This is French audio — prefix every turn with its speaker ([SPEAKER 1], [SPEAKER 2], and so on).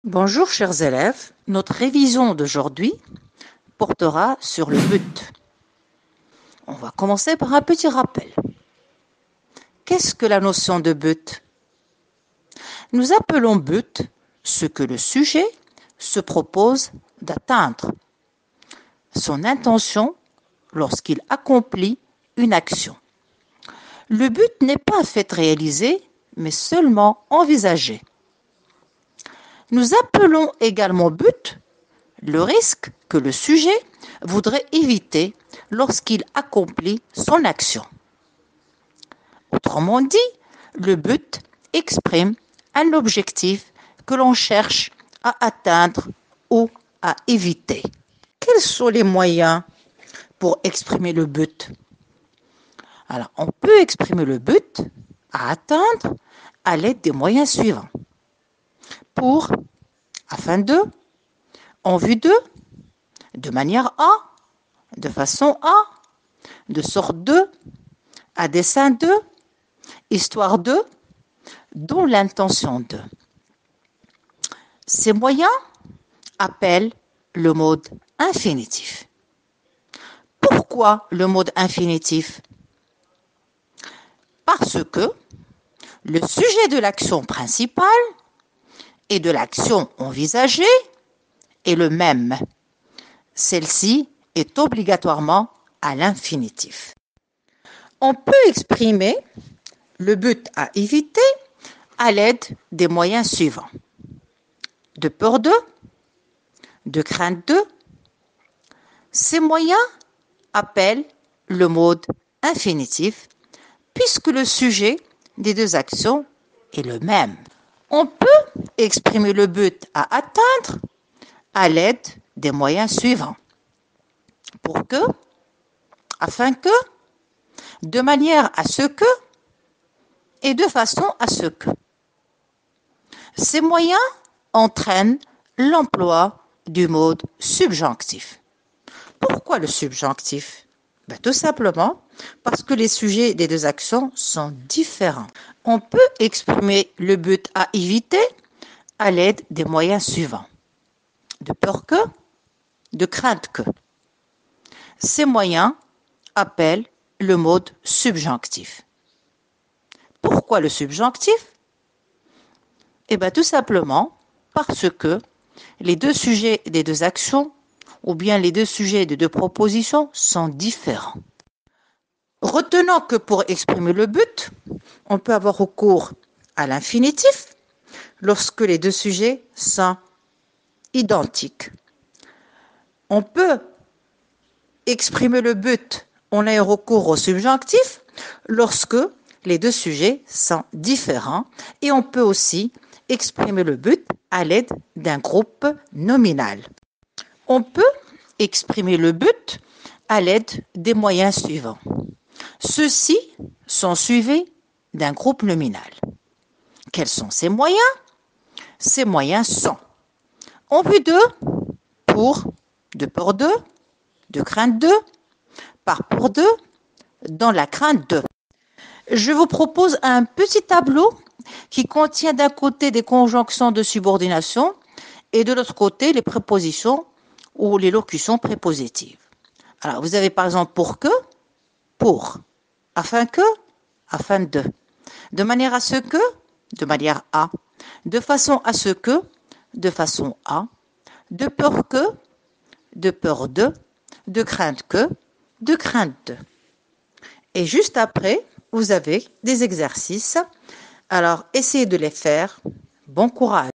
[SPEAKER 1] Bonjour chers élèves, notre révision d'aujourd'hui portera sur le but. On va commencer par un petit rappel. Qu'est-ce que la notion de but? Nous appelons but ce que le sujet se propose d'atteindre, son intention lorsqu'il accomplit une action. Le but n'est pas fait réaliser, mais seulement envisagé. Nous appelons également but le risque que le sujet voudrait éviter lorsqu'il accomplit son action. Autrement dit, le but exprime un objectif que l'on cherche à atteindre ou à éviter. Quels sont les moyens pour exprimer le but? Alors, on peut exprimer le but à atteindre à l'aide des moyens suivants. Pour, afin en vue de manière à, de façon à, de sorte de, à dessein de, histoire de, dont l'intention de. Ces moyens appellent le mode infinitif. Pourquoi le mode infinitif? Parce que le sujet de l'action principale et de l'action envisagée est le même. Celle-ci est obligatoirement à l'infinitif. On peut exprimer le but à éviter à l'aide des moyens suivants. De peur de crainte de. Ces moyens appellent le mode infinitif puisque le sujet des deux actions est le même. On peut exprimer le but à atteindre à l'aide des moyens suivants. Pour que, afin que, de manière à ce que et de façon à ce que. Ces moyens entraînent l'emploi du mode subjonctif. Pourquoi le subjonctif? Tout simplement parce que les sujets des deux actions sont différents. On peut exprimer le but à éviter à l'aide des moyens suivants. De peur que, de crainte que. Ces moyens appellent le mode subjonctif. Pourquoi le subjonctif? Tout simplement parce que les deux sujets des deux actions ou bien les deux sujets des deux propositions sont différents. Retenons que pour exprimer le but, on peut avoir recours à l'infinitif lorsque les deux sujets sont identiques. On peut exprimer le but en ayant recours au subjonctif lorsque les deux sujets sont différents et on peut aussi exprimer le but à l'aide d'un groupe nominal. On peut exprimer le but à l'aide des moyens suivants. Ceux-ci sont suivis d'un groupe nominal. Quels sont ces moyens? Ces moyens sont en vue de, pour, de peur de crainte de, par peur de, dans la crainte de. Je vous propose un petit tableau qui contient d'un côté des conjonctions de subordination et de l'autre côté les prépositions ou les locutions prépositives. Alors, vous avez par exemple pour que, pour, afin que, afin de manière à ce que, de manière à, de façon à ce que, de façon à, de peur que, de peur de crainte que, de crainte de. Et juste après, vous avez des exercices. Alors, essayez de les faire. Bon courage.